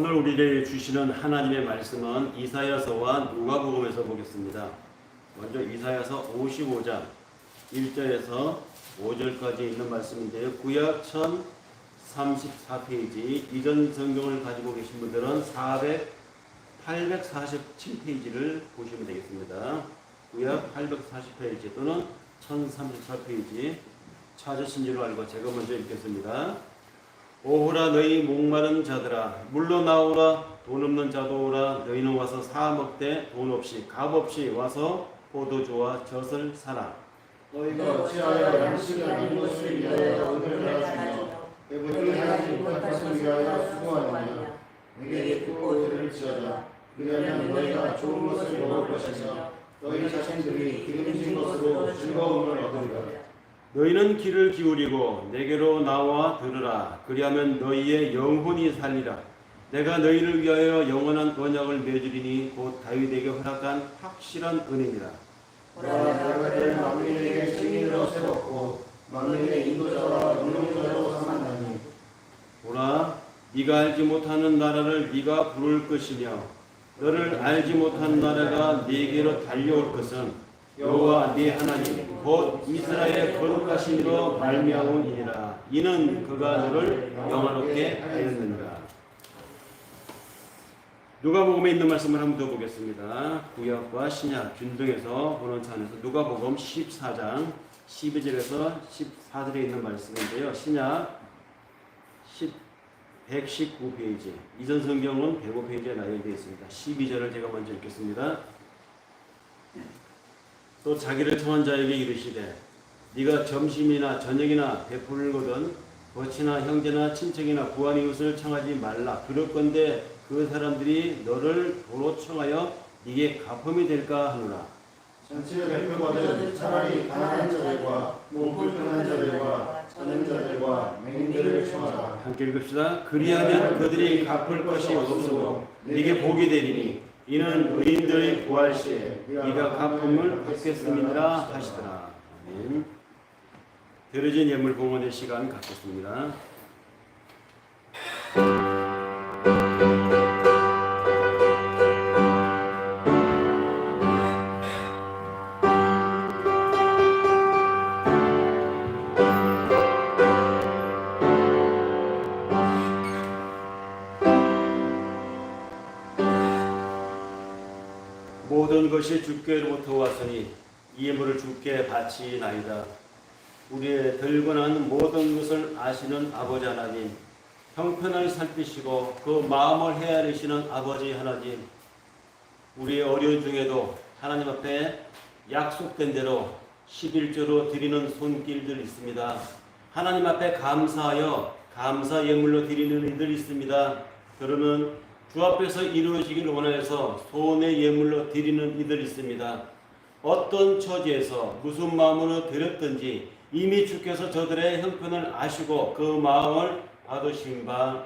오늘 우리에게 주시는 하나님의 말씀은 이사야서와 누가복음에서 보겠습니다. 먼저 이사야서 55장 1절에서 5절까지 있는 말씀인데요. 구약 1034페이지, 이전 성경을 가지고 계신 분들은 847페이지를 보시면 되겠습니다. 구약 840페이지 또는 1034페이지 찾으신 줄 알고 제가 먼저 읽겠습니다. 오호라 너희 목마른 자들아, 물러 나오라. 돈 없는 자도 오라. 너희는 와서 사 먹되 돈 없이 값 없이 와서 포도주와 젖을 사라. 너희가 어찌하여 양식을 아닌 것을 위하여 은혜를 주며 배부르게 하지 못한 것을 위하여 수고하느냐. 내게 듣고 들을지어다. 그러면 너희가 좋은 것을 먹을 것이며 너희 자신들이 기름진 것으로 즐거움을 얻으리라. 너희는 귀를 기울이고 내게로 나와 들으라. 그리하면 너희의 영혼이 살리라. 내가 너희를 위하여 영원한 언약을 맺으리니 곧 다윗에게 허락한 확실한 은혜니라. 보라, 내가 내 만민에게 증인으로 세웠고 만민의 인도자와 능력자로 삼았나니. 보라, 네가 알지 못하는 나라를 네가 부를 것이며 너를 알지 못한 나라가 네게로 달려올 것은 여호와 네 하나님 곧 이스라엘의 거룩하심으로 말미암음이니라. 이는 그가 너를 영화롭게 하였느니라. 누가복음에 있는 말씀을 한번 더 보겠습니다. 구약과 신약 균등해서 보는 차원에서 누가복음 14장 12절에서 14절에 있는 말씀인데요. 신약 119페이지, 이전 성경은 105페이지에 나열되어 있습니다. 12절을 제가 먼저 읽겠습니다. 또 자기를 청한 자에게 이르시되 네가 점심이나 저녁이나 베풀거든 거치나 형제나 친척이나 부한 이웃을 청하지 말라. 그럴건대 그 사람들이 너를 도로 청하여 네게 가품이 될까 하노라. 잔치를 베풀거든 차라리 가난한 자들과 몸 불편한 자들과 자는 자들과 맹인들을 청하라. 함께 읽읍시다. 그리하면 그들이 갚을 것이 없으므로 네게 복이 되리니 이는 의인들의 구할 시에 네가 갚음을 받겠음이니라 하시더라. 아멘. 드려진 예물 봉헌의 시간 갖겠습니다. 모든 것이 주께로부터 왔으니 이 예물을 주께 바치나이다. 우리의 들고난 모든 것을 아시는 아버지 하나님, 형편을 살피시고 그 마음을 헤아리시는 아버지 하나님, 우리의 어려운 중에도 하나님 앞에 약속된 대로 11조로 드리는 손길들 있습니다. 하나님 앞에 감사하여 감사 예물로 드리는 이들 있습니다. 그러면 주 앞에서 이루어지길 원하여서 손의 예물로 드리는 이들 있습니다. 어떤 처지에서 무슨 마음으로 드렸든지 이미 주께서 저들의 형편을 아시고 그 마음을 받으신 바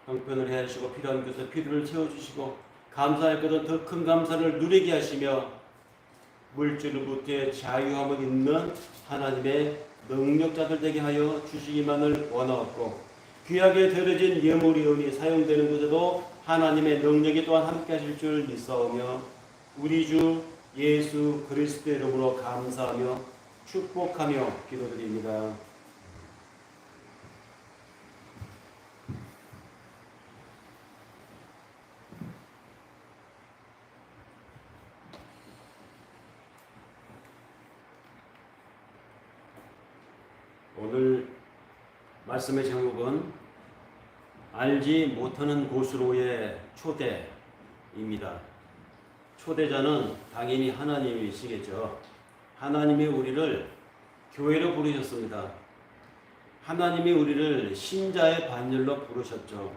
형편을 헤아리시고 필요한 것에 필요를 채워주시고 감사할 것은 더 큰 감사를 누리게 하시며 물질로부터의 자유함을 있는 하나님의 능력자들 되게 하여 주시기만을 원하옵고 귀하게 드려진 예물이오니 사용되는 곳에도 하나님의 능력이 또한 함께 하실 줄 믿사오며 우리 주 예수 그리스도의 이름으로 감사하며 축복하며 기도드립니다. 오늘 말씀의 제목은 알지 못하는 곳으로의 초대입니다. 초대자는 당연히 하나님이시겠죠. 하나님이 우리를 교회로 부르셨습니다. 하나님이 우리를 신자의 반열로 부르셨죠.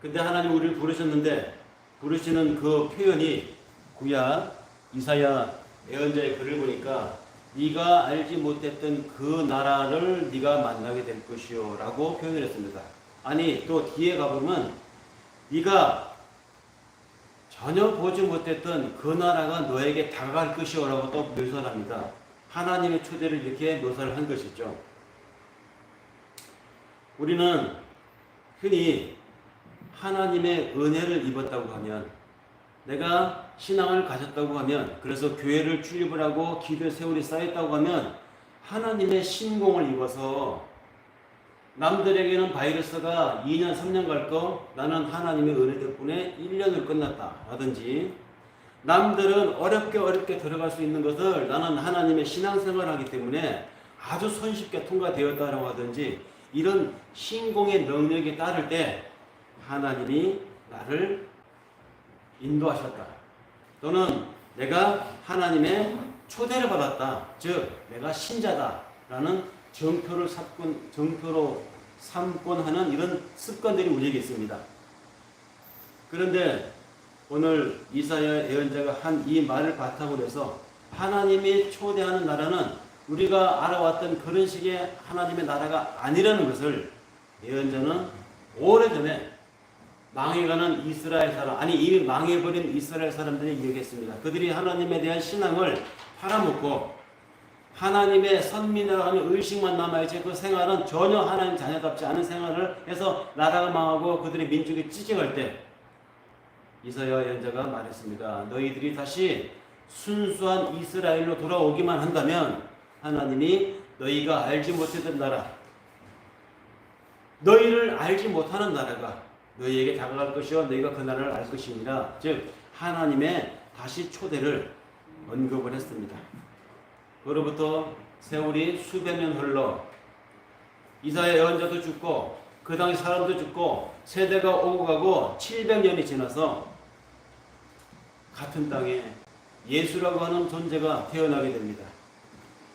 근데 하나님이 우리를 부르셨는데 부르시는 그 표현이 구약 이사야 예언자의 글을 보니까 네가 알지 못했던 그 나라를 네가 만나게 될 것이요 라고 표현을 했습니다. 아니 또 뒤에 가보면 네가 전혀 보지 못했던 그 나라가 너에게 다가갈 것이요 라고 또 묘사를 합니다. 하나님의 초대를 이렇게 묘사를 한 것이죠. 우리는 흔히 하나님의 은혜를 입었다고 하면, 내가 신앙을 가졌다고 하면, 그래서 교회를 출입을 하고 기도의 세월이 쌓였다고 하면 하나님의 신공을 입어서 남들에게는 바이러스가 2년 3년 갈 거 나는 하나님의 은혜 덕분에 1년을 끝났다 라든지, 남들은 어렵게 들어갈 수 있는 것을 나는 하나님의 신앙생활을 하기 때문에 아주 손쉽게 통과되었다라고 하든지, 이런 신공의 능력이 따를 때 하나님이 나를 인도하셨다, 또는 내가 하나님의 초대를 받았다, 즉 내가 신자다라는 정표로 삼곤 하는 이런 습관들이 우리에게 있습니다. 그런데 오늘 이사야 예언자가 한 이 말을 바탕으로 해서 하나님이 초대하는 나라는 우리가 알아왔던 그런 식의 하나님의 나라가 아니라는 것을 예언자는 오래전에 망해가는 이스라엘 사람, 아니 이미 망해버린 이스라엘 사람들이 얘기했습니다. 그들이 하나님에 대한 신앙을 팔아먹고 하나님의 선민이라고 하는 의식만 남아있지 그 생활은 전혀 하나님 자녀답지 않은 생활을 해서 나라가 망하고 그들의 민족이 찌개갈 때 이사야 예언자가 말했습니다. 너희들이 다시 순수한 이스라엘로 돌아오기만 한다면 하나님이 너희가 알지 못했던 나라, 너희를 알지 못하는 나라가 너희에게 다가갈 것이요 너희가 그 나라를 알 것이니라. 즉 하나님의 다시 초대를 언급을 했습니다. 그로부터 세월이 수백 년 흘러 이사야 예언자도 죽고 그 당시 사람도 죽고 세대가 오고 가고 700년이 지나서 같은 땅에 예수라고 하는 존재가 태어나게 됩니다.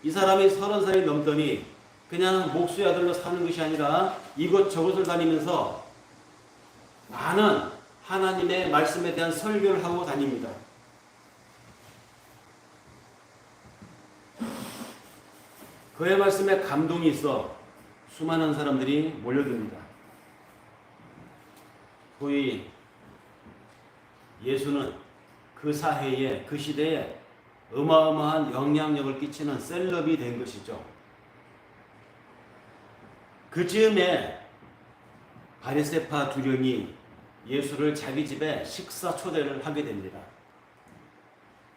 이 사람이 30살이 넘더니 그냥 목수의 아들로 사는 것이 아니라 이곳저곳을 다니면서 많은 하나님의 말씀에 대한 설교를 하고 다닙니다. 그의 말씀에 감동이 있어 수많은 사람들이 몰려듭니다. 소위 예수는 그 사회에, 그 시대에 어마어마한 영향력을 끼치는 셀럽이 된 것이죠. 그 즈음에 바리새파 두령이 예수를 자기 집에 식사 초대를 하게 됩니다.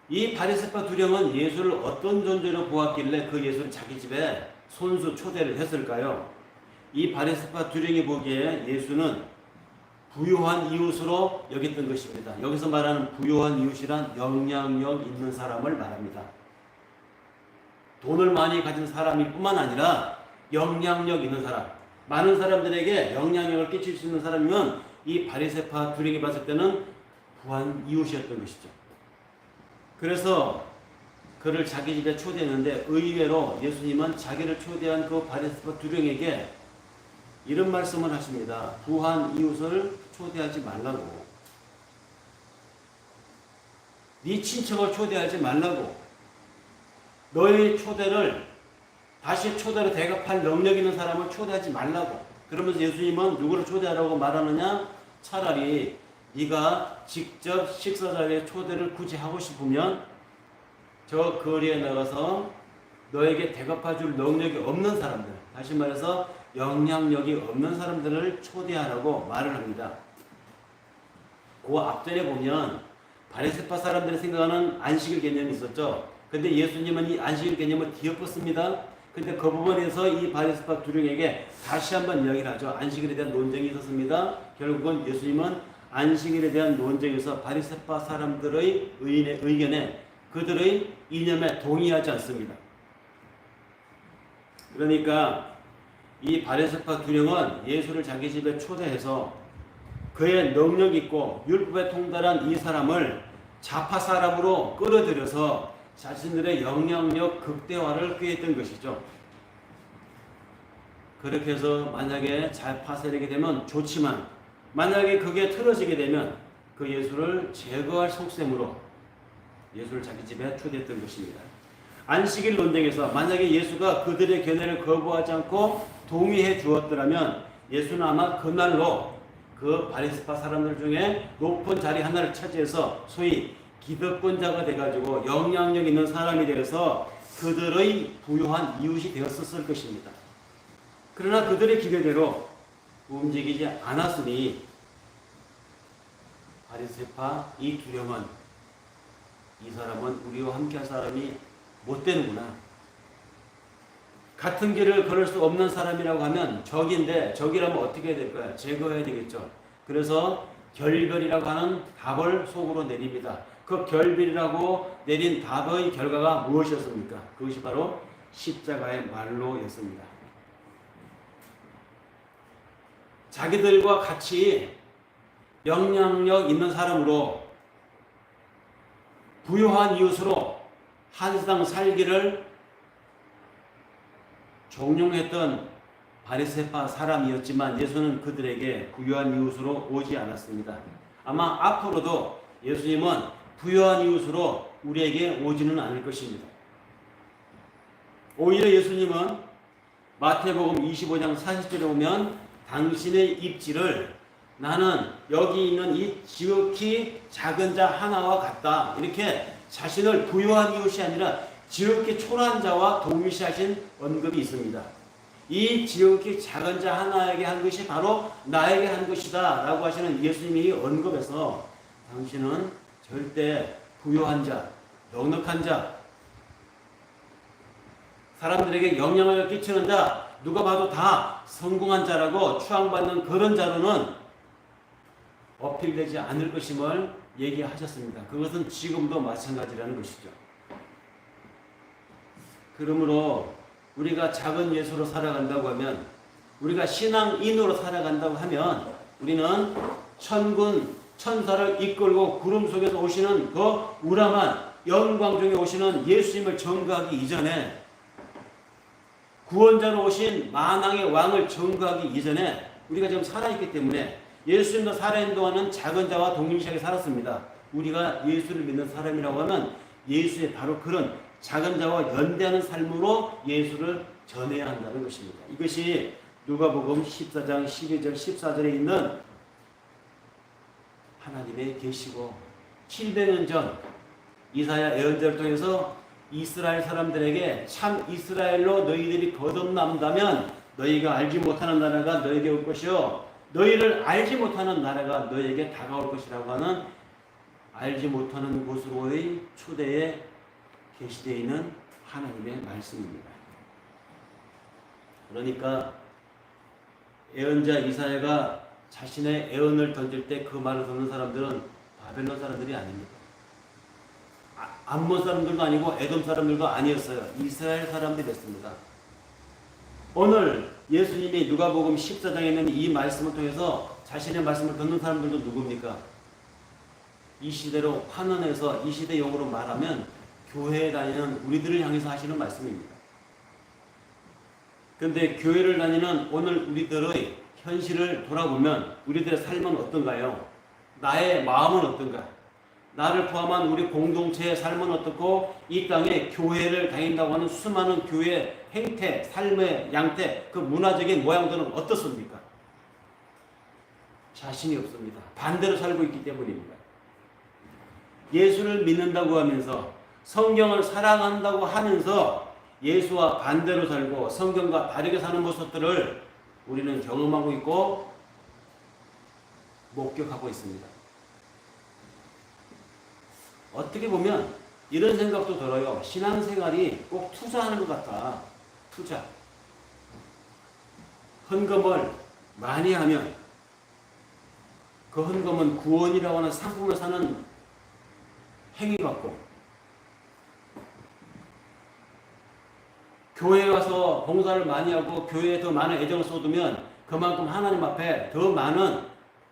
이 바리새파 두령은 예수를 어떤 존재로 보았길래 그 예수를 자기 집에 손수 초대를 했을까요? 이 바리새파 두령이 보기에 예수는 부유한 이웃으로 여겼던 것입니다. 여기서 말하는 부유한 이웃이란 영향력 있는 사람을 말합니다. 돈을 많이 가진 사람일 뿐만 아니라 영향력 있는 사람, 많은 사람들에게 영향력을 끼칠 수 있는 사람이면 이 바리새파 두령이 봤을 때는 부한 이웃이었던 것이죠. 그래서 그를 자기 집에 초대했는데 의외로 예수님은 자기를 초대한 그 바리새파 두령에게 이런 말씀을 하십니다. 부한 이웃을 초대하지 말라고. 네 친척을 초대하지 말라고. 너의 초대를 다시 초대로 대갚할 능력 있는 사람을 초대하지 말라고. 그러면서 예수님은 누구를 초대하라고 말하느냐? 차라리 네가 직접 식사 자리에 초대를 굳이 하고 싶으면 저 거리에 나가서 너에게 대갚아줄 능력이 없는 사람들, 다시 말해서 영향력이 없는 사람들을 초대하라고 말을 합니다. 그 앞전에 보면 바리새파 사람들이 생각하는 안식일 개념이 있었죠. 근데 예수님은 이 안식일 개념을 뒤엎었습니다. 근데 그 부분에서 이 바리새파 두령에게 다시 한번 이야기를 하죠. 안식일에 대한 논쟁이 있었습니다. 결국은 예수님은 안식일에 대한 논쟁에서 바리새파 사람들의 의견에 그들의 이념에 동의하지 않습니다. 그러니까 이 바리새파 두령은 예수를 자기 집에 초대해서 그의 능력 있고 율법에 통달한 이 사람을 좌파 사람으로 끌어들여서 자신들의 영향력 극대화를 꾀했던 것이죠. 그렇게 해서 만약에 잘 파쇄되게 되면 좋지만 만약에 그게 틀어지게 되면 그 예수를 제거할 속셈으로 예수를 자기 집에 초대했던 것입니다. 안식일 논쟁에서 만약에 예수가 그들의 견해를 거부하지 않고 동의해 주었더라면 예수는 아마 그날로 그 바리새파 사람들 중에 높은 자리 하나를 차지해서 소위 기득권자가 돼가지고 영향력 있는 사람이 되어서 그들의 부유한 이웃이 되었을 것입니다. 그러나 그들의 기대대로 움직이지 않았으니 바리새파 이 두령은 이 사람은 우리와 함께할 사람이 못 되는구나. 같은 길을 걸을 수 없는 사람이라고 하면 적인데 적이라면 어떻게 해야 될까요? 제거해야 되겠죠. 그래서 결별이라고 하는 답을 속으로 내립니다. 그 결별이라고 내린 답의 결과가 무엇이었습니까? 그것이 바로 십자가의 말로였습니다. 자기들과 같이 영향력 있는 사람으로 부유한 이웃으로 한 세상 살기를 종용했던 바리새파 사람이었지만 예수는 그들에게 부유한 이웃으로 오지 않았습니다. 아마 앞으로도 예수님은 부유한 이웃으로 우리에게 오지는 않을 것입니다. 오히려 예수님은 마태복음 25장 40절에 보면 당신의 입지를 나는 여기 있는 이 지극히 작은 자 하나와 같다. 이렇게 자신을 부유한 이웃이 아니라 지극히 초라한 자와 동일시하신 언급이 있습니다. 이 지극히 작은 자 하나에게 한 것이 바로 나에게 한 것이다 라고 하시는 예수님이 언급해서 당신은 절대 부유한 자, 넉넉한 자, 사람들에게 영향을 끼치는 자, 누가 봐도 다 성공한 자라고 추앙받는 그런 자로는 어필되지 않을 것임을 얘기하셨습니다. 그것은 지금도 마찬가지라는 것이죠. 그러므로 우리가 작은 예수로 살아간다고 하면, 우리가 신앙인으로 살아간다고 하면 우리는 천군 천사를 이끌고 구름 속에서 오시는 그 우람한 영광 중에 오시는 예수님을 전거하기 이전에, 구원자로 오신 만왕의 왕을 전거하기 이전에 우리가 지금 살아있기 때문에 예수님도 살아있는 동안은 작은 자와 동일시하게 살았습니다. 우리가 예수를 믿는 사람이라고 하면 예수의 바로 그런 작은 자와 연대하는 삶으로 예수를 전해야 한다는 것입니다. 이것이 누가복음 14장 12절 14절에 있는 하나님의 계시고 700년 전 이사야 예언자를 통해서 이스라엘 사람들에게 참 이스라엘로 너희들이 거듭난다면 너희가 알지 못하는 나라가 너에게 올 것이요 너희를 알지 못하는 나라가 너에게 다가올 것이라고 하는 알지 못하는 곳으로의 초대에 계시되어 있는 하나님의 말씀입니다. 그러니까 예언자 이사야가 자신의 예언을 던질 때 그 말을 듣는 사람들은 바벨론 사람들이 아닙니다. 암몬 사람들도 아니고 에돔 사람들도 아니었어요. 이스라엘 사람들이었습니다. 오늘 예수님이 누가복음 14장에 있는 이 말씀을 통해서 자신의 말씀을 듣는 사람들도 누굽니까? 이 시대로 환원해서 이 시대 용어로 말하면 교회에 다니는 우리들을 향해서 하시는 말씀입니다. 그런데 교회를 다니는 오늘 우리들의 현실을 돌아보면 우리들의 삶은 어떤가요? 나의 마음은 어떤가? 나를 포함한 우리 공동체의 삶은 어떻고 이 땅에 교회를 다닌다고 하는 수많은 교회의 행태, 삶의 양태, 그 문화적인 모양들은 어떻습니까? 자신이 없습니다. 반대로 살고 있기 때문입니다. 예수를 믿는다고 하면서 성경을 사랑한다고 하면서 예수와 반대로 살고 성경과 다르게 사는 모습들을 우리는 경험하고 있고 목격하고 있습니다. 어떻게 보면 이런 생각도 들어요. 신앙생활이 꼭 투자하는 것 같다. 투자. 헌금을 많이 하면 그 헌금은 구원이라고 하는 상품을 사는 행위 같고, 교회에 와서 봉사를 많이 하고 교회에 더 많은 애정을 쏟으면 그만큼 하나님 앞에 더 많은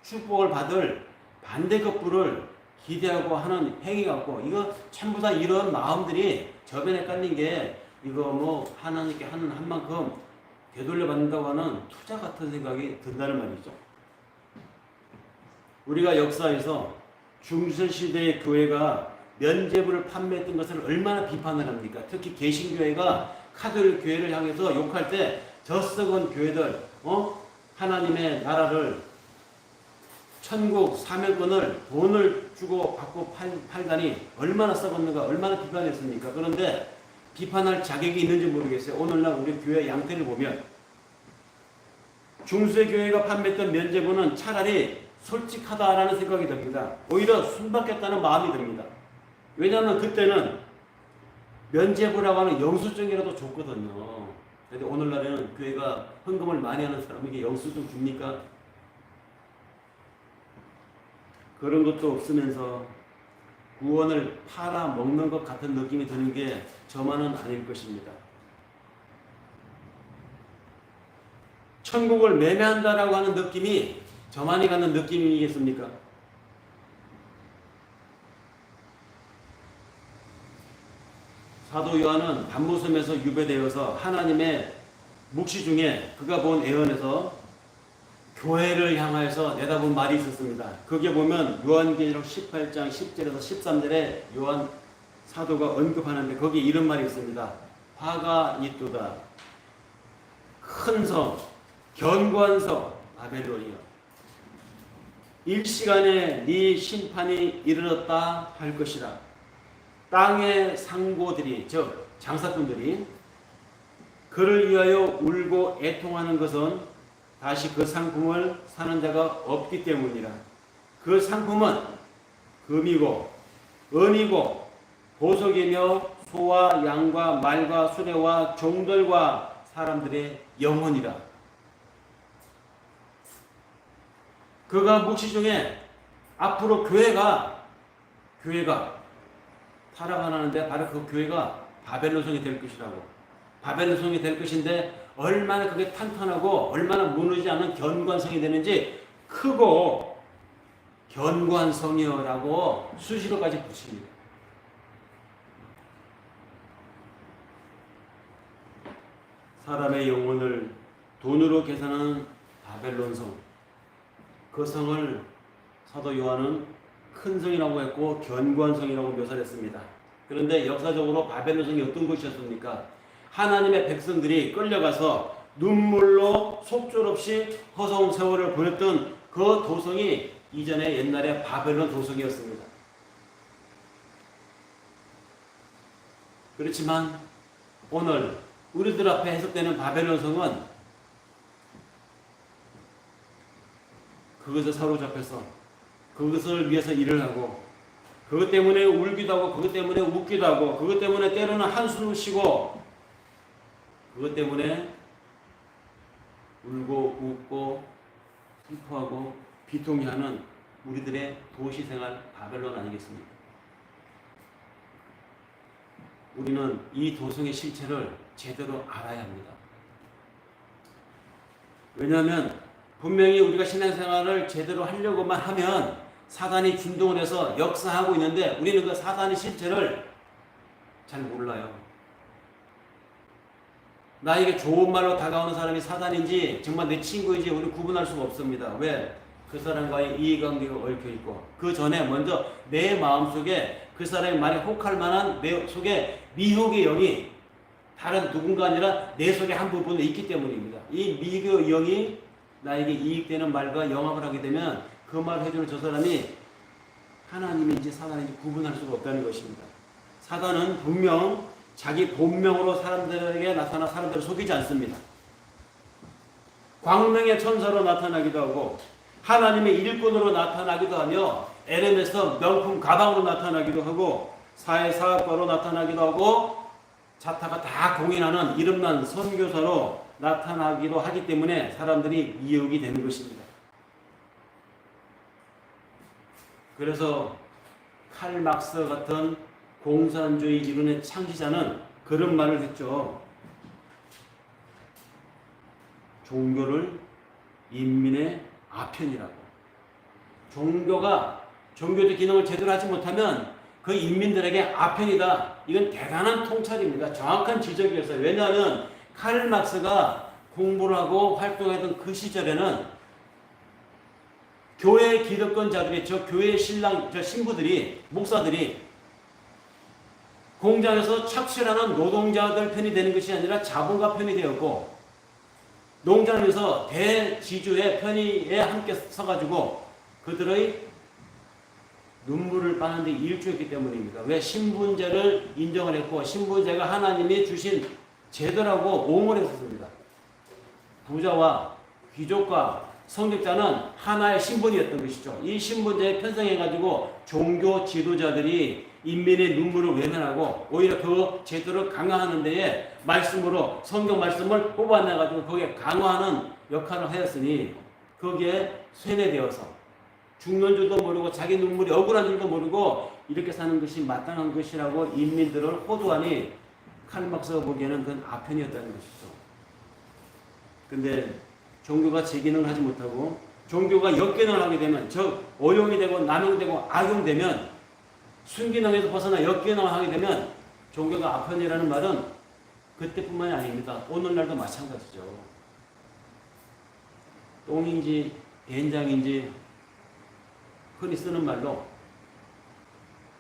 축복을 받을 반대급부를 기대하고 하는 행위 같고, 이거 전부 다 이런 마음들이 저변에 깔린 게 이거 뭐 하나님께 하는 한 만큼 되돌려 받는다고 하는 투자 같은 생각이 든다는 말이죠. 우리가 역사에서 중세시대의 교회가 면죄부를 판매했던 것을 얼마나 비판을 합니까? 특히 개신교회가 카톨릭 교회를 향해서 욕할 때 저 썩은 교회들, 하나님의 나라를 천국 사명권을 돈을 주고 받고 팔다니 얼마나 썩었는가, 얼마나 비판했습니까? 그런데 비판할 자격이 있는지 모르겠어요. 오늘날 우리 교회 양태를 보면 중세교회가 판매했던 면죄부는 차라리 솔직하다라는 생각이 듭니다. 오히려 순박했다는 마음이 듭니다. 왜냐하면 그때는 면죄부라고 하는 영수증이라도 줬거든요. 근데 오늘날에는 교회가 헌금을 많이 하는 사람에게 영수증 줍니까? 그런 것도 없으면서 구원을 팔아먹는 것 같은 느낌이 드는 게 저만은 아닐 것입니다. 천국을 매매한다라고 하는 느낌이 저만이 갖는 느낌이겠습니까? 사도 요한은 밤모섬에서 유배되어서 하나님의 묵시 중에 그가 본 애언에서 교회를 향하여서 내다본 말이 있었습니다. 거기에 보면 요한계시록 18장 10절에서 13절에 요한 사도가 언급하는데 거기에 이런 말이 있습니다. 화가 있도다. 큰 성, 견고한 성 바벨론이여. 일시간에 네 심판이 이르렀다 할 것이라. 땅의 상고들이 즉 장사꾼들이 그를 위하여 울고 애통하는 것은 다시 그 상품을 사는 자가 없기 때문이라. 그 상품은 금이고 은이고 보석이며 소와 양과 말과 수레와 종들과 사람들의 영혼이라. 그가 묵시 중에 앞으로 교회가 살아가는데 바로 그 교회가 바벨론성이 될 것이라고. 바벨론성이 될 것인데 얼마나 그게 탄탄하고 얼마나 무너지지 않은 견고한 성이 되는지 크고 견고한 성이여라고 수식어까지 붙입니다. 사람의 영혼을 돈으로 계산하는 바벨론성, 그 성을 사도 요한은 큰 성이라고 했고 견고한 성이라고 묘사를 했습니다. 그런데 역사적으로 바벨론성이 어떤 곳이었습니까? 하나님의 백성들이 끌려가서 눈물로 속절없이 허송 세월을 보냈던 그 도성이 이전에 옛날에 바벨론 도성이었습니다. 그렇지만 오늘 우리들 앞에 해석되는 바벨론 성은 그것에 사로잡혀서 그것을 위해서 일을 하고 그것 때문에 울기도 하고 그것 때문에 웃기도 하고 그것 때문에 때로는 한숨을 쉬고 그것 때문에 울고 웃고 슬퍼하고 비통해하는 우리들의 도시생활 바벨론 아니겠습니까? 우리는 이 도성의 실체를 제대로 알아야 합니다. 왜냐하면 분명히 우리가 신앙생활을 제대로 하려고만 하면 사단이 준동을 해서 역사하고 있는데 우리는 그 사단의 실체를 잘 몰라요. 나에게 좋은 말로 다가오는 사람이 사단인지 정말 내 친구인지 우리 구분할 수가 없습니다. 왜? 그 사람과의 이해관계가 얽혀있고 그 전에 먼저 내 마음속에 그 사람의 말에 혹할 만한 내 속에 미혹의 영이 다른 누군가 아니라 내 속에 한 부분에 있기 때문입니다. 이 미혹의 영이 나에게 이익되는 말과 영합을 하게 되면 그 말을 해주는 저 사람이 하나님인지 사단인지 구분할 수가 없다는 것입니다. 사단은 분명 자기 본명으로 사람들에게 나타나 사람들을 속이지 않습니다. 광명의 천사로 나타나기도 하고 하나님의 일꾼으로 나타나기도 하며 에르메스 명품 가방으로 나타나기도 하고 사회사업가로 나타나기도 하고 자타가 다 공인하는 이름난 선교사로 나타나기도 하기 때문에 사람들이 미혹이 되는 것입니다. 그래서 칼 막스 같은 공산주의 이론의 창시자는 그런 말을 했죠. 종교를 인민의 아편이라고. 종교적 기능을 제대로 하지 못하면 그 인민들에게 아편이다. 이건 대단한 통찰입니다. 정확한 지적이었어요. 왜냐하면 칼 막스가 공부를 하고 활동했던 그 시절에는 교회 기득권자들이 저 교회 신부들이 목사들이 공장에서 착취하는 노동자들 편이 되는 것이 아니라 자본가 편이 되었고 농장에서 대지주의 편의에 함께 서가지고 그들의 눈물을 빠는 데 일조했기 때문입니다. 왜? 신분제를 인정을 했고 신분제가 하나님이 주신 제도라고 옹호를 했습니다. 부자와 귀족과 성직자는 하나의 신분이었던 것이죠. 이 신분제에 편성해가지고 종교 지도자들이 인민의 눈물을 외면하고 오히려 그 제도를 강화하는 데에 말씀으로 성경 말씀을 뽑아내가지고 거기에 강화하는 역할을 하였으니 거기에 쇠뇌되어서 죽는 줄도 모르고 자기 눈물이 억울한 줄도 모르고 이렇게 사는 것이 마땅한 것이라고 인민들을 호도하니 칼막스가 보기에는 그건 아편이었다는 것이죠. 근데 종교가 제 기능을 하지 못하고 종교가 역기능을 하게 되면 즉 오용이 되고 남용되고 악용되면 순기능에서 벗어나 역기능을 하게 되면 종교가 아편이라는 말은 그때뿐만이 아닙니다. 오늘날도 마찬가지죠. 똥인지 된장인지 흔히 쓰는 말로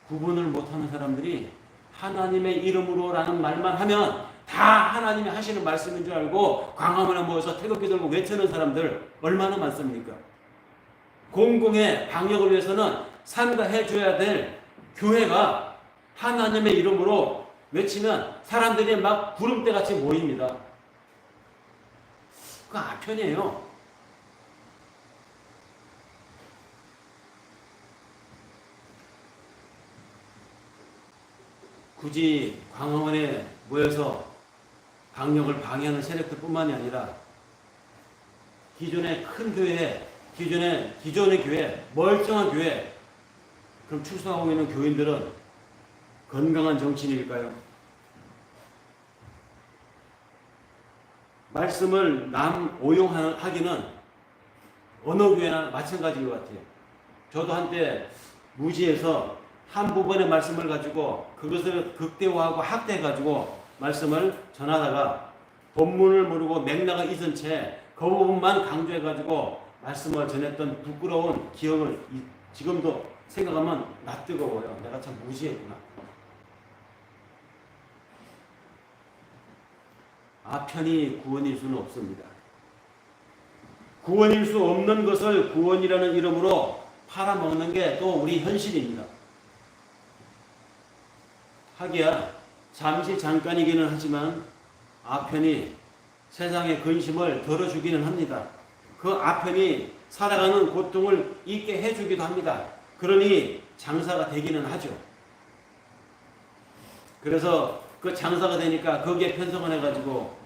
구분을 못하는 사람들이 하나님의 이름으로라는 말만 하면 다 하나님이 하시는 말씀인 줄 알고 광화문에 모여서 태극기 들고 외치는 사람들 얼마나 많습니까? 공공의 방역을 위해서는 삼가해 줘야 될 교회가 하나님의 이름으로 외치면 사람들이 막 구름대같이 모입니다. 그거 아편이에요. 굳이 광화문에 모여서 방역을 방해하는 세력들뿐만이 아니라 기존의 큰 교회, 기존의 교회, 멀쩡한 교회, 그럼 출석하고 있는 교인들은 건강한 정치인일까요? 말씀을 남 오용하기는 어느 교회나 마찬가지인 것 같아요. 저도 한때 무지에서 한 부분의 말씀을 가지고 그것을 극대화하고 학대해가지고 말씀을 전하다가 본문을 모르고 맥락을 잊은 채 그 부분만 강조해가지고 말씀을 전했던 부끄러운 기억을 지금도 생각하면 낯뜨거워요. 내가 참 무지했구나. 아편이 구원일 수는 없습니다. 구원일 수 없는 것을 구원이라는 이름으로 팔아먹는 게 또 우리 현실입니다. 하기야 잠시 잠깐이기는 하지만 아편이 세상의 근심을 덜어주기는 합니다. 그 아편이 살아가는 고통을 잊게 해주기도 합니다. 그러니 장사가 되기는 하죠. 그래서 그 장사가 되니까 거기에 편성을 해가지고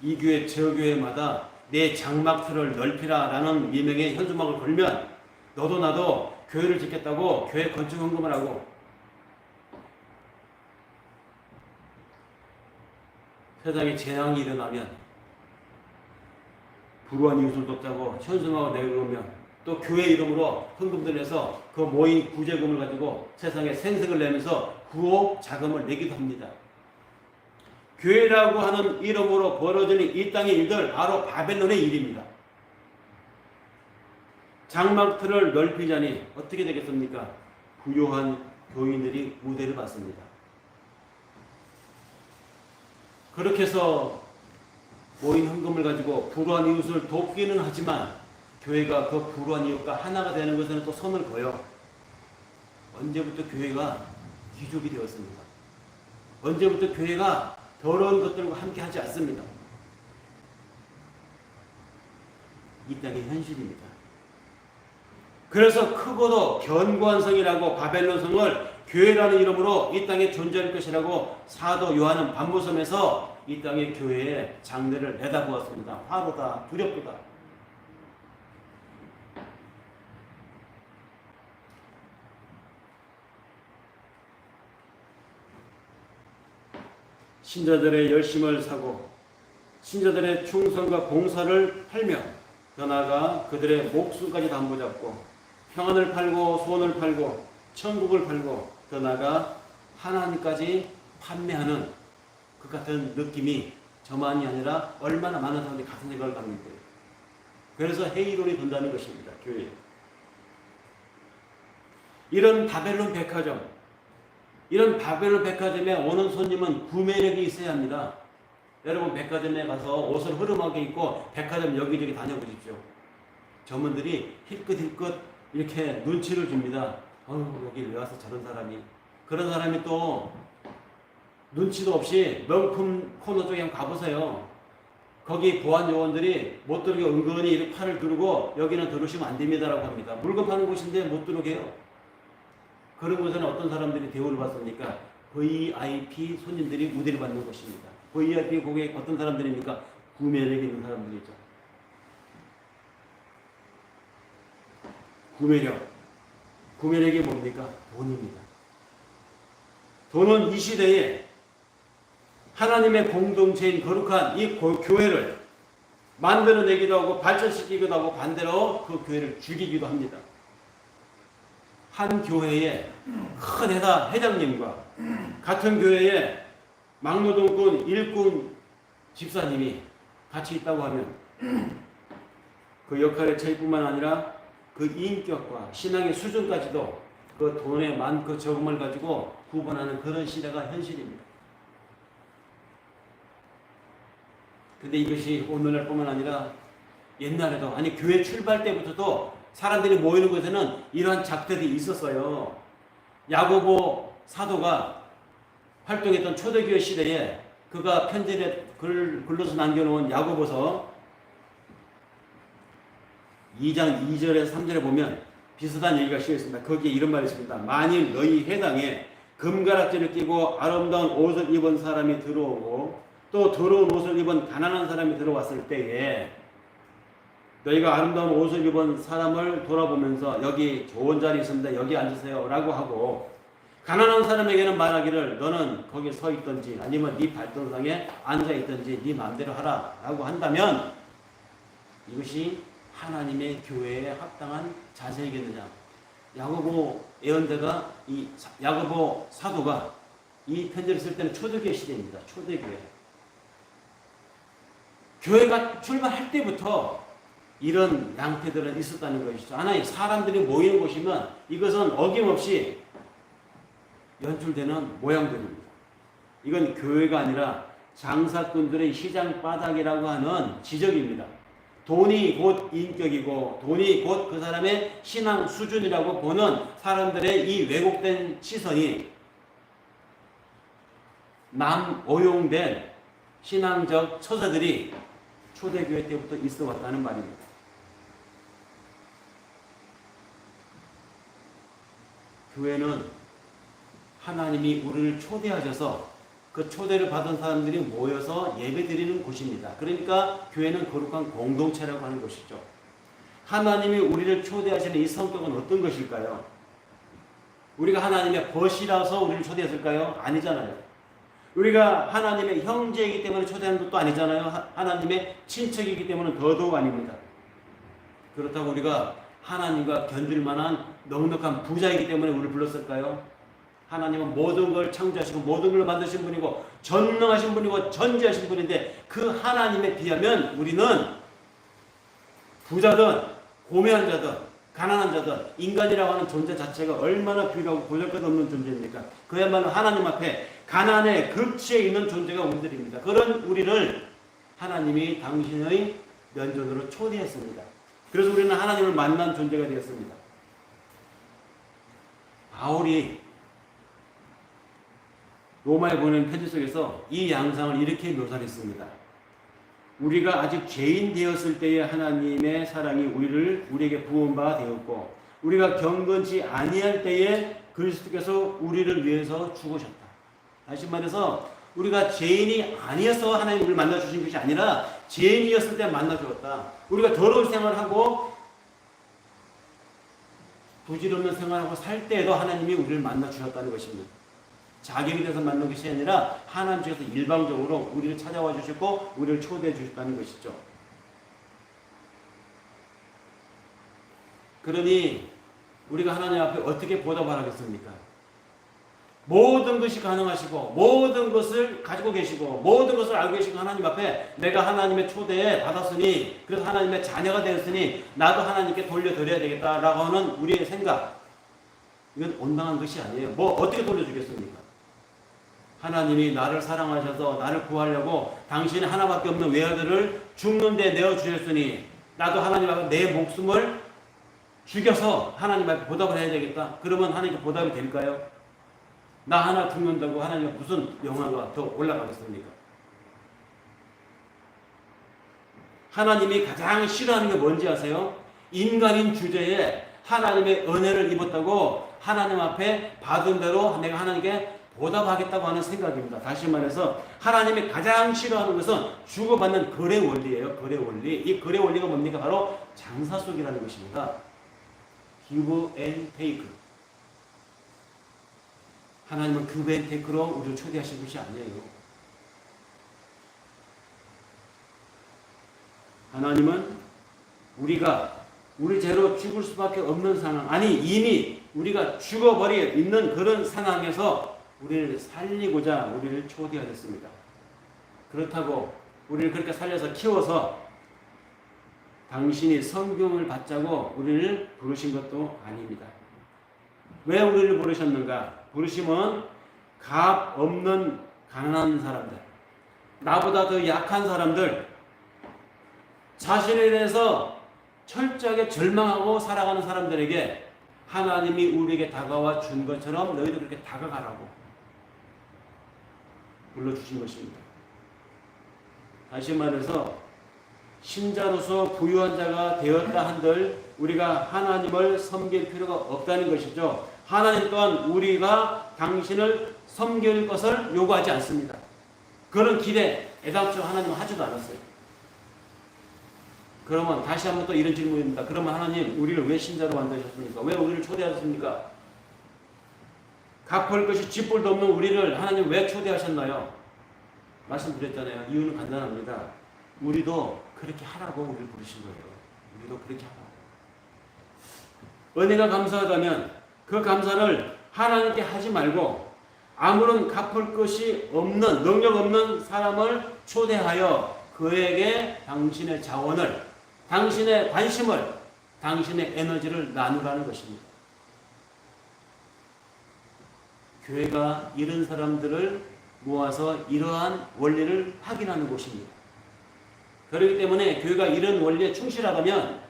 이 교회 저 교회마다 내 장막틀을 넓히라 라는 미명의 현수막을 걸면 너도 나도 교회를 짓겠다고 교회 건축 헌금을 하고 세상에 재앙이 일어나면 불우한 이웃을 돕자고 현수막을 내놓으면 또 교회 이름으로 헌금들 해서 그 모인 구제금을 가지고 세상에 생색을 내면서 구호 자금을 내기도 합니다. 교회라고 하는 이름으로 벌어지는 이 땅의 일들 바로 바벨론의 일입니다. 장막틀을 넓히자니 어떻게 되겠습니까? 부요한 교인들이 우대를 받습니다. 그렇게 해서 모인 헌금을 가지고 불우한 이웃을 돕기는 하지만 교회가 그 불우한 이웃과 하나가 되는 것에는 또 선을 그어요. 언제부터 교회가 귀족이 되었습니까? 언제부터 교회가 더러운 것들과 함께 하지 않습니다. 이 땅의 현실입니다. 그래서 크고도 견고한 성이라고 바벨론 성을 교회라는 이름으로 이 땅에 존재할 것이라고 사도 요한은 반모섬에서 이 땅의 교회의 장래를 내다보았습니다. 화로다, 두렵도다. 신자들의 열심을 사고 신자들의 충성과 봉사를 팔며 더 나아가 그들의 목숨까지 담보잡고 평안을 팔고 소원을 팔고 천국을 팔고 더 나아가 하나님까지 판매하는 그 같은 느낌이 저만이 아니라 얼마나 많은 사람들이 같은 생각을 갖는 거예요. 그래서 회의론이 돈다는 것입니다. 교회에. 이런 바벨론 백화점, 이런 바벨론 백화점에 오는 손님은 구매력이 있어야 합니다. 여러분 백화점에 가서 옷을 흐름하게 입고 백화점 여기저기 다녀보십시오. 점원들이 힐끗힐끗 이렇게 눈치를 줍니다. 여기 왜 와서 저런 사람이. 그런 사람이 또 눈치도 없이 명품 코너 쪽에 한번 가보세요. 거기 보안 요원들이 못 들어오게 은근히 이렇게 팔을 두르고 여기는 들어오시면 안 됩니다라고 합니다. 물건 파는 곳인데 못 들어오게 해요. 그런 곳에는 어떤 사람들이 대우를 받습니까? VIP 손님들이 우대를 받는 곳입니다. VIP 고객 어떤 사람들입니까? 구매력이 있는 사람들이죠. 구매력이 뭡니까? 돈입니다. 돈은 이 시대에 하나님의 공동체인 거룩한 이 교회를 만들어내기도 하고 발전시키기도 하고 반대로 그 교회를 죽이기도 합니다. 한 교회에 큰 회장님과 같은 교회에 막노동꾼 일꾼 집사님이 같이 있다고 하면 그 역할의 차이뿐만 아니라 그 인격과 신앙의 수준까지도 그 돈의 많고 적음을 가지고 구분하는 그런 시대가 현실입니다. 근데 이것이 오늘날뿐만 아니라 옛날에도 아니 교회 출발 때부터도 사람들이 모이는 곳에는 이러한 작들이 있었어요. 야고보 사도가 활동했던 초대교회 시대에 그가 편지에 글로서 남겨놓은 야고보서 2장 2절에서 3절에 보면 비슷한 얘기가 쓰여 있습니다. 거기에 이런 말이 있습니다. 만일 너희 회당에 금가락지를 끼고 아름다운 옷을 입은 사람이 들어오고 또 더러운 옷을 입은 가난한 사람이 들어왔을 때에 너희가 아름다운 옷을 입은 사람을 돌아보면서 여기 좋은 자리 있습니다. 여기 앉으세요 라고 하고 가난한 사람에게는 말하기를 너는 거기 서 있든지 아니면 네 발등상에 앉아 있든지 네 마음대로 하라 라고 한다면 이것이 하나님의 교회에 합당한 자세이겠느냐. 야고보 예언자가 이 야고보 사도가 이 편지를 쓸 때는 초대교회 시대입니다. 초대교회. 교회가 출발할 때부터 이런 양태들은 있었다는 것이죠. 하나님 사람들이 모이는 곳이면 이것은 어김없이 연출되는 모양들입니다. 이건 교회가 아니라 장사꾼들의 시장 바닥이라고 하는 지적입니다. 돈이 곧 인격이고 돈이 곧 그 사람의 신앙 수준이라고 보는 사람들의 이 왜곡된 시선이 남오용된 신앙적 처사들이 초대교회 때부터 있어 왔다는 말입니다. 교회는 하나님이 우리를 초대하셔서 그 초대를 받은 사람들이 모여서 예배드리는 곳입니다. 그러니까 교회는 거룩한 공동체라고 하는 것이죠. 하나님이 우리를 초대하시는 이 성격은 어떤 것일까요? 우리가 하나님의 벗이라서 우리를 초대했을까요? 아니잖아요. 우리가 하나님의 형제이기 때문에 초대하는 것도 아니잖아요. 하나님의 친척이기 때문에 더더욱 아닙니다. 그렇다고 우리가 하나님과 견줄 만한 넉넉한 부자이기 때문에 우리를 불렀을까요? 하나님은 모든 걸 창조하시고 모든 걸 만드신 분이고 전능하신 분이고 전지하신 분인데 그 하나님에 비하면 우리는 부자든 고매한 자든 가난한 자든 인간이라고 하는 존재 자체가 얼마나 비굴하고 보잘것없는 존재입니까? 그야말로 하나님 앞에 가난의 극치에 있는 존재가 우리들입니다. 그런 우리를 하나님이 당신의 면전으로 초대했습니다. 그래서 우리는 하나님을 만난 존재가 되었습니다. 바울이 로마에 보낸 편지 속에서 이 양상을 이렇게 묘사했습니다. 우리가 아직 죄인 되었을 때에 하나님의 사랑이 우리에게 부은 바가 되었고 우리가 경건치 아니할 때에 그리스도께서 우리를 위해서 죽으셨다. 다시 말해서 우리가 죄인이 아니어서 하나님 우리를 만나주신 것이 아니라 죄인이었을 때 만나주었다. 우리가 더러운 생활하고 부질없는 생활하고 살 때에도 하나님이 우리를 만나주셨다는 것입니다. 자격이 돼서 만난 것이 아니라 하나님께서 일방적으로 우리를 찾아와 주셨고 우리를 초대해 주셨다는 것이죠. 그러니 우리가 하나님 앞에 어떻게 보답을 하겠습니까? 모든 것이 가능하시고 모든 것을 가지고 계시고 모든 것을 알고 계시고 하나님 앞에 내가 하나님의 초대에 받았으니 그래서 하나님의 자녀가 되었으니 나도 하나님께 돌려드려야 되겠다라고 하는 우리의 생각, 이건 온당한 것이 아니에요. 뭐 어떻게 돌려주겠습니까? 하나님이 나를 사랑하셔서 나를 구하려고 당신이 하나밖에 없는 외아들을 죽는데 내어주셨으니 나도 하나님 앞에 내 목숨을 죽여서 하나님 앞에 보답을 해야 되겠다. 그러면 하나님께 보답이 될까요? 나 하나 죽는다고 하나님께 무슨 영화가 더 올라가겠습니까? 하나님이 가장 싫어하는 게 뭔지 아세요? 인간인 주제에 하나님의 은혜를 입었다고 하나님 앞에 받은 대로 내가 하나님께 보답하겠다고 하는 생각입니다. 다시 말해서 하나님이 가장 싫어하는 것은 주고받는 거래 원리예요. 거래 원리. 이 거래 원리가 뭡니까? 바로 장사 속이라는 것입니다. give and take. 하나님은 give and take로 우리를 초대하신 것이 아니에요. 하나님은 우리 죄로 죽을 수밖에 없는 상황, 아니 이미 우리가 죽어버려 있는 그런 상황에서 우리를 살리고자 우리를 초대하셨습니다. 그렇다고 우리를 그렇게 살려서 키워서 당신이 성경을 받자고 우리를 부르신 것도 아닙니다. 왜 우리를 부르셨는가? 부르심은 값 없는 가난한 사람들, 나보다 더 약한 사람들, 자신에 대해서 철저하게 절망하고 살아가는 사람들에게 하나님이 우리에게 다가와 준 것처럼 너희도 그렇게 다가가라고 불러주신 것입니다. 다시 말해서 신자로서 부유한 자가 되었다 한들 우리가 하나님을 섬길 필요가 없다는 것이죠. 하나님 또한 우리가 당신을 섬길 것을 요구하지 않습니다. 그런 기대 애당초 하나님은 하지도 않았어요. 그러면 다시 한번 또 이런 질문입니다. 그러면 하나님 우리를 왜 신자로 만드셨습니까? 왜 우리를 초대하셨습니까? 갚을 것이 쥐뿔도 없는 우리를 하나님 왜 초대하셨나요? 말씀드렸잖아요. 이유는 간단합니다. 우리도 그렇게 하라고 우리를 부르신 거예요. 우리도 그렇게 하라고. 은혜가 감사하다면 그 감사를 하나님께 하지 말고 아무런 갚을 것이 없는, 능력 없는 사람을 초대하여 그에게 당신의 자원을, 당신의 관심을, 당신의 에너지를 나누라는 것입니다. 교회가 이런 사람들을 모아서 이러한 원리를 확인하는 곳입니다. 그렇기 때문에 교회가 이런 원리에 충실하다면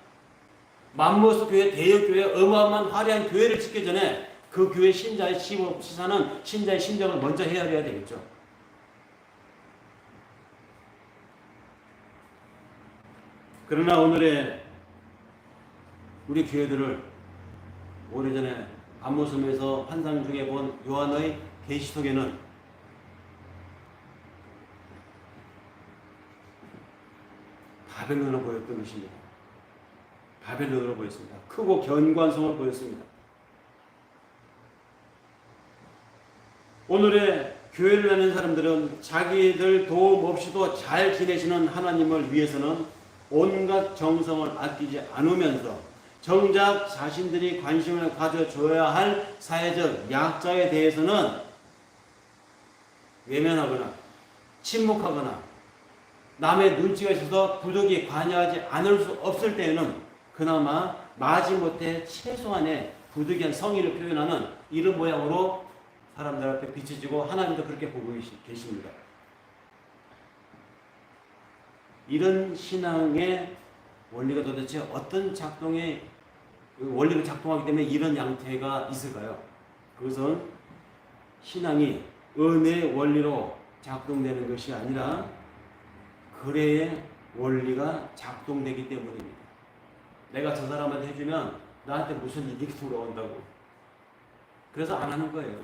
맘모스 교회, 대역교회, 어마어마한 화려한 교회를 짓기 전에 그 교회 신자의 시사는 신자의 심정을 먼저 헤아려야 되겠죠. 그러나 오늘의 우리 교회들을 오래전에 암모섬에서 환상 중에 본 요한의 계시속에는 바벨론으로 보였던 것입니다. 바벨론으로 보였습니다. 크고 견고한 성을 보였습니다. 오늘의 교회를 다니는 사람들은 자기들 도움 없이도 잘 지내시는 하나님을 위해서는 온갖 정성을 아끼지 않으면서 정작 자신들이 관심을 가져줘야 할 사회적 약자에 대해서는 외면하거나 침묵하거나 남의 눈치가 있어서 부득이 관여하지 않을 수 없을 때에는 그나마 마지못해 최소한의 부득이한 성의를 표현하는 이런 모양으로 사람들 앞에 비춰지고 하나님도 그렇게 보고 계십니다. 이런 신앙의 원리가 도대체 어떤 작동의 원리를 작동하기 때문에 이런 양태가 있을까요? 그것은 신앙이 은혜의 원리로 작동되는 것이 아니라 거래의 원리가 작동되기 때문입니다. 내가 저 사람한테 해주면 나한테 무슨 이익이 돌아온다고. 그래서 안 하는 거예요.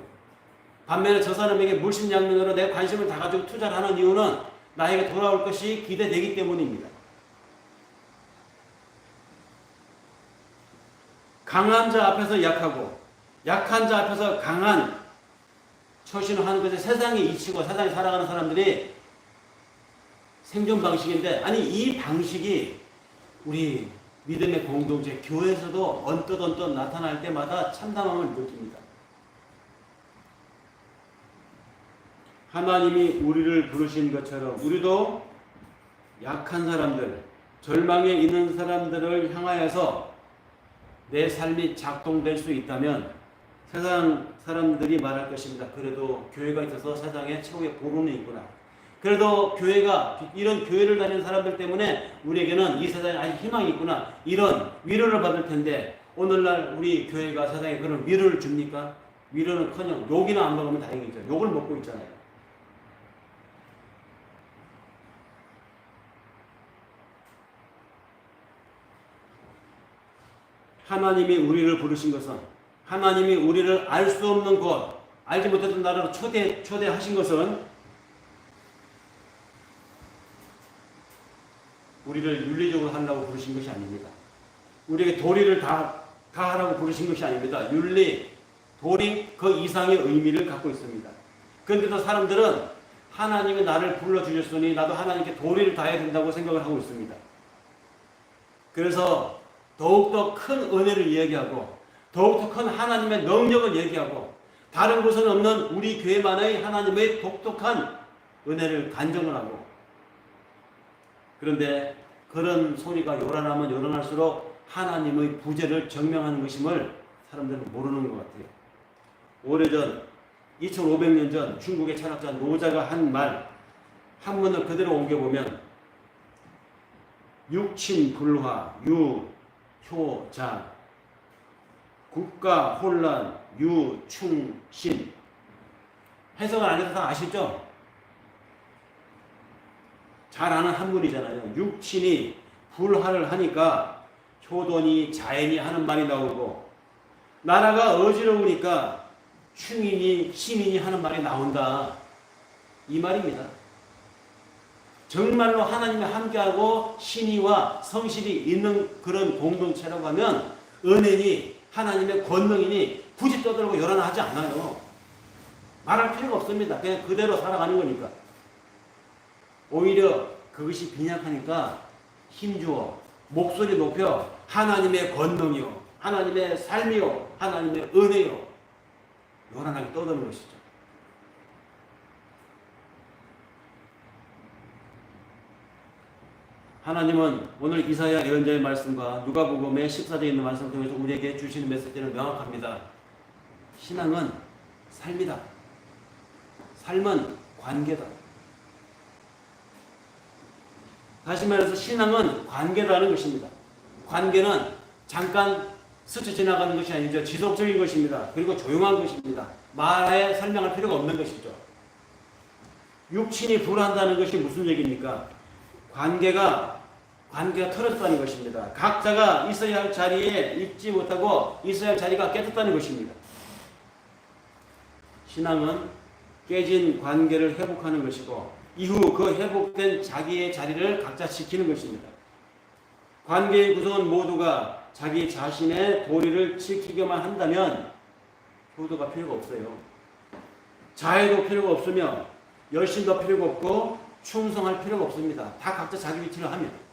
반면에 저 사람에게 물심양면으로 내 관심을 다 가지고 투자를 하는 이유는 나에게 돌아올 것이 기대되기 때문입니다. 강한 자 앞에서 약하고 약한 자 앞에서 강한 처신을 하는 것에 세상에 이치고 세상에 살아가는 사람들이 생존 방식인데, 아니 이 방식이 우리 믿음의 공동체 교회에서도 언뜻 나타날 때마다 참담함을 느낍니다. 하나님이 우리를 부르신 것처럼 우리도 약한 사람들, 절망에 있는 사람들을 향하여서 내 삶이 작동될 수 있다면 세상 사람들이 말할 것입니다. 그래도 교회가 있어서 세상에 최고의 보루는 있구나. 그래도 교회가, 이런 교회를 다니는 사람들 때문에 우리에게는 이 세상에 아직 희망이 있구나. 이런 위로를 받을 텐데 오늘날 우리 교회가 세상에 그런 위로를 줍니까? 위로는커녕 욕이나 안 먹으면 다행이죠. 욕을 먹고 있잖아요. 하나님이 우리를 부르신 것은, 하나님이 우리를 알 수 없는 곳, 알지 못했던 나라로 초대하신 것은 우리를 윤리적으로 하려고 부르신 것이 아닙니다. 우리에게 도리를 다 하라고 부르신 것이 아닙니다. 윤리, 도리 그 이상의 의미를 갖고 있습니다. 그런데도 사람들은 하나님이 나를 불러주셨으니 나도 하나님께 도리를 다해야 된다고 생각을 하고 있습니다. 그래서 더욱더 큰 은혜를 이야기하고 더욱더 큰 하나님의 능력을 얘기하고 다른 곳은 없는 우리 교회만의 하나님의 독특한 은혜를 간증을 하고, 그런데 그런 소리가 요란하면 요란할수록 하나님의 부재를 증명하는 것임을 사람들은 모르는 것 같아요. 오래전 2500년 전 중국의 철학자 노자가 한 말 한문을 그대로 옮겨보면 육친불화 유효자 국가 혼란 유충신. 해석을 안 해도 다 아시죠? 잘 아는 한문이잖아요. 육친이 불화를 하니까 효돈이 자연이 하는 말이 나오고, 나라가 어지러우니까 충인이 신인이 하는 말이 나온다, 이 말입니다. 정말로 하나님과 함께하고 신의와 성실이 있는 그런 공동체라고 하면 은혜니 하나님의 권능이니 굳이 떠들고 요란하지 않아요. 말할 필요가 없습니다. 그냥 그대로 살아가는 거니까. 오히려 그것이 빈약하니까 힘주어 목소리 높여 하나님의 권능이요, 하나님의 삶이요, 하나님의 은혜요 요란하게 떠드는 것이죠. 하나님은 오늘 이사야 예언자의 말씀과 누가복음의 14장에 있는 말씀을 통해서 우리에게 주시는 메시지는 명확합니다. 신앙은 삶이다. 삶은 관계다. 다시 말해서 신앙은 관계라는 것입니다. 관계는 잠깐 스쳐 지나가는 것이 아니죠. 지속적인 것입니다. 그리고 조용한 것입니다. 말에 설명할 필요가 없는 것이죠. 육친이 불한다는 것이 무슨 얘기입니까? 관계가 틀어졌다는 것입니다. 각자가 있어야 할 자리에 있지 못하고 있어야 할 자리가 깨졌다는 것입니다. 신앙은 깨진 관계를 회복하는 것이고 이후 그 회복된 자기의 자리를 각자 지키는 것입니다. 관계의 구성원 모두가 자기 자신의 도리를 지키기만 한다면 효도가 필요가 없어요. 자애도 필요가 없으며 열심도 필요가 없고 충성할 필요가 없습니다. 다 각자 자기 위치를 하면.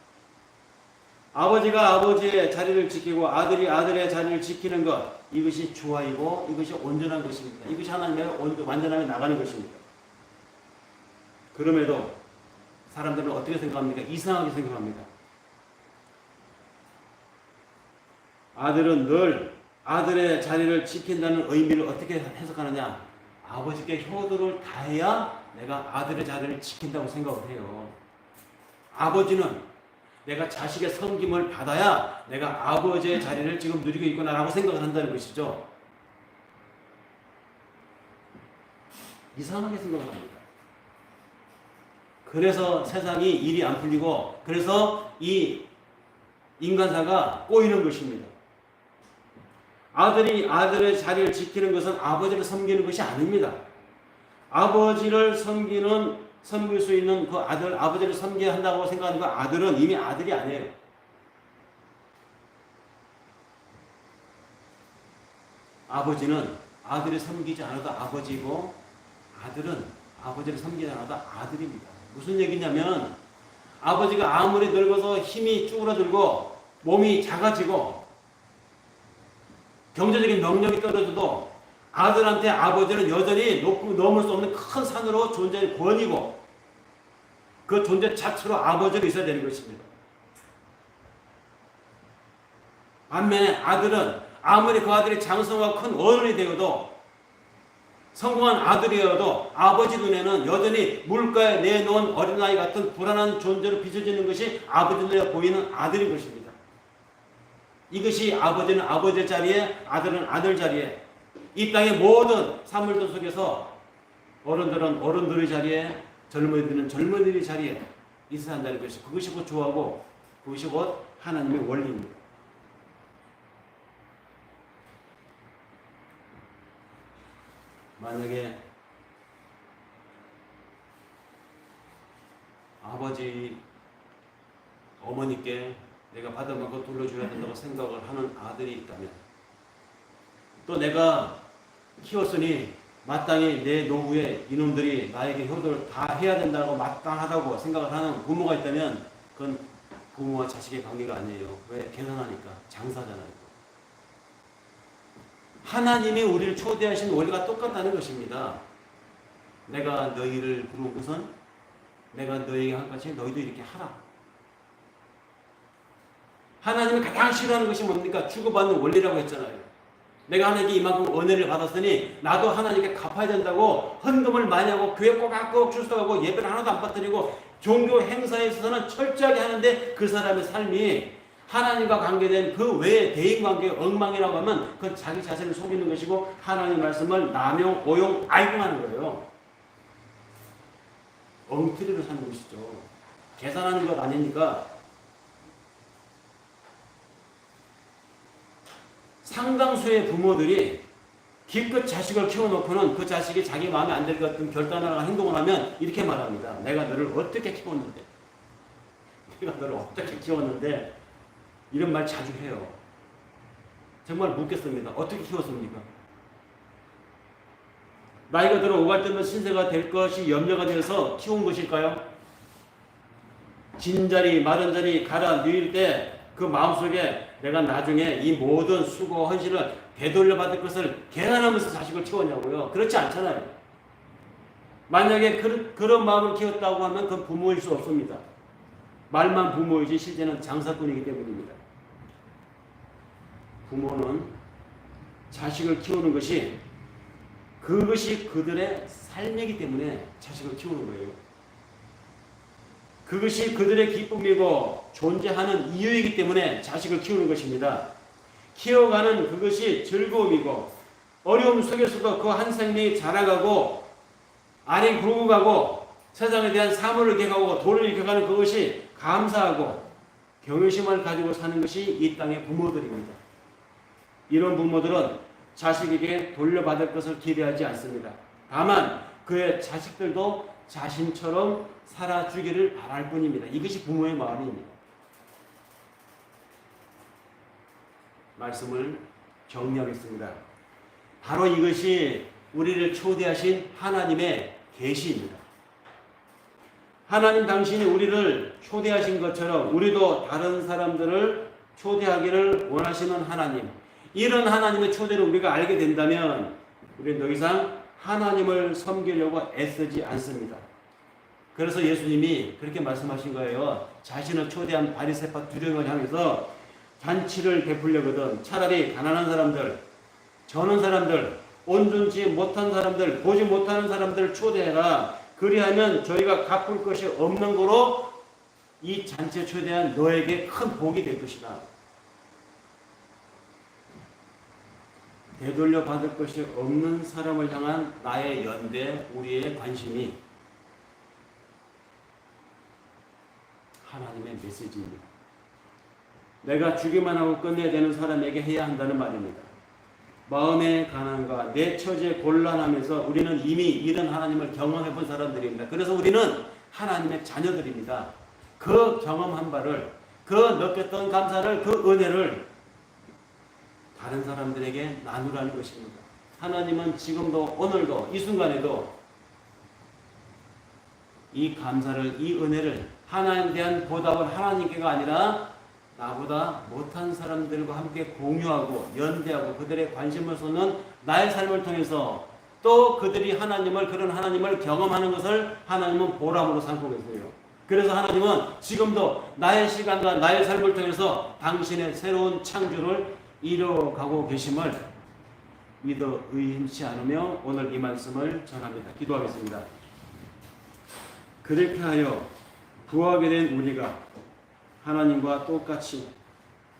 아버지가 아버지의 자리를 지키고 아들이 아들의 자리를 지키는 것, 이것이 조화이고 이것이 온전한 것입니다. 이것이 하나님의 완전하게 나가는 것입니다. 그럼에도 사람들은 어떻게 생각합니까? 이상하게 생각합니다. 아들은 늘 아들의 자리를 지킨다는 의미를 어떻게 해석하느냐? 아버지께 효도를 다해야 내가 아들의 자리를 지킨다고 생각을 해요. 아버지는 내가 자식의 섬김을 받아야 내가 아버지의 자리를 지금 누리고 있구나라고 생각을 한다는 것이죠. 이상하게 생각을 합니다. 그래서 세상이 일이 안 풀리고 그래서 이 인간사가 꼬이는 것입니다. 아들이 아들의 자리를 지키는 것은 아버지를 섬기는 것이 아닙니다. 아버지를 섬길 수 있는 그 아버지를 섬겨야 한다고 생각하는 그 아들은 이미 아들이 아니에요. 아버지는 아들을 섬기지 않아도 아버지고 아들은 아버지를 섬기지 않아도 아들입니다. 무슨 얘기냐면 아버지가 아무리 늙어서 힘이 쭈그러들고 몸이 작아지고 경제적인 능력이 떨어져도 아들한테 아버지는 여전히 넘을 수 없는 큰 산으로 존재의 권위고 그 존재 자체로 아버지가 있어야 되는 것입니다. 반면에 아들은 아무리 그 아들이 장성하고 큰 어른이 되어도 성공한 아들이어도 아버지 눈에는 여전히 물가에 내놓은 어린아이 같은 불안한 존재로 비춰지는 것이 아버지 눈에 보이는 아들인 것입니다. 이것이 아버지는 아버지 자리에 아들은 아들 자리에 이 땅의 모든 산물들 속에서 어른들은 어른들의 자리에 젊은이들은 젊은이들의 자리에 있어야 한다는 것이 그것이 곧 좋아하고 그것이 곧 하나님의 원리입니다. 만약에 아버지, 어머니께 내가 받은 만큼 돌려줘야 된다고 생각을 하는 아들이 있다면, 또 내가 키웠으니 마땅히 내 노후에 이놈들이 나에게 효도를 다 해야 된다고 마땅하다고 생각을 하는 부모가 있다면, 그건 부모와 자식의 관계가 아니에요. 왜? 계산하니까. 장사잖아요. 하나님이 우리를 초대하신 원리가 똑같다는 것입니다. 내가 너희를 부른 것은 내가 너희에게 한 것이 너희도 이렇게 하라. 하나님이 가장 싫어하는 것이 뭡니까? 주고받는 원리라고 했잖아요. 내가 하나님께 이만큼 은혜를 받았으니 나도 하나님께 갚아야 된다고 헌금을 많이 하고 교회 꼭꼭 출석하고 예배를 하나도 안 빠뜨리고 종교 행사에 있어서는 철저하게 하는데 그 사람의 삶이 하나님과 관계된 그 외의 대인관계 엉망이라고 하면 그건 자기 자신을 속이는 것이고 하나님 말씀을 남용, 오용, 아이용하는 거예요. 엉터리로 사는 것이죠. 계산하는 것 아니니까. 상당수의 부모들이 기껏 자식을 키워놓고는 그 자식이 자기 마음에 안 들 것 같은 결단하거나 행동을 하면 이렇게 말합니다. 내가 너를 어떻게 키웠는데, 내가 너를 어떻게 키웠는데, 이런 말 자주 해요. 정말 묻겠습니다. 어떻게 키웠습니까? 나이가 들어 오갈데없는 신세가 될 것이 염려가 되어서 키운 것일까요? 진자리 마른자리 갈아 누일 때 그 마음속에 내가 나중에 이 모든 수고 헌신을 되돌려 받을 것을 계산하면서 자식을 키웠냐고요? 그렇지 않잖아요. 만약에 그런 마음을 키웠다고 하면 그건 부모일 수 없습니다. 말만 부모이지 실제는 장사꾼이기 때문입니다. 부모는 자식을 키우는 것이 그것이 그들의 삶이기 때문에 자식을 키우는 거예요. 그것이 그들의 기쁨이고 존재하는 이유이기 때문에 자식을 키우는 것입니다. 키워가는 그것이 즐거움이고 어려움 속에서도 그 한 생명이 자라가고 알이 굵어가고 세상에 대한 사물을 개가고 도를 익혀가는 그것이 감사하고 경외심을 가지고 사는 것이 이 땅의 부모들입니다. 이런 부모들은 자식에게 돌려받을 것을 기대하지 않습니다. 다만 그의 자식들도 자신처럼 살아주기를 바랄 뿐입니다. 이것이 부모의 마음입니다. 말씀을 정리하겠습니다. 바로 이것이 우리를 초대하신 하나님의 계시입니다. 하나님 당신이 우리를 초대하신 것처럼 우리도 다른 사람들을 초대하기를 원하시는 하나님, 이런 하나님의 초대를 우리가 알게 된다면 우리는 더 이상 하나님을 섬기려고 애쓰지 않습니다. 그래서 예수님이 그렇게 말씀하신 거예요. 자신을 초대한 바리새파 두 명을 향해서 잔치를 베풀려거든 차라리 가난한 사람들, 저는 사람들, 온전치 못한 사람들, 보지 못하는 사람들을 초대해라. 그리하면 저희가 갚을 것이 없는 거로 이 잔치에 초대한 너에게 큰 복이 될 것이다. 되돌려 받을 것이 없는 사람을 향한 나의 연대, 우리의 관심이 하나님의 메시지입니다. 내가 주기만 하고 끝내야 되는 사람에게 해야 한다는 말입니다. 마음의 가난과 내 처지에 곤란하면서 우리는 이미 이런 하나님을 경험해 본 사람들입니다. 그래서 우리는 하나님의 자녀들입니다. 그 경험한 바를, 그 느꼈던 감사를, 그 은혜를 다른 사람들에게 나누라는 것입니다. 하나님은 지금도 오늘도 이 순간에도 이 감사를, 이 은혜를 하나님에 대한 보답을 하나님께가 아니라 나보다 못한 사람들과 함께 공유하고 연대하고 그들의 관심을 쏟는 나의 삶을 통해서 또 그들이 하나님을, 그런 하나님을 경험하는 것을 하나님은 보람으로 삼고 계세요. 그래서 하나님은 지금도 나의 시간과 나의 삶을 통해서 당신의 새로운 창조를 이뤄가고 계심을 믿어 의심치 않으며 오늘 이 말씀을 전합니다. 기도하겠습니다. 그렇게 하여 구하게 된 우리가 하나님과 똑같이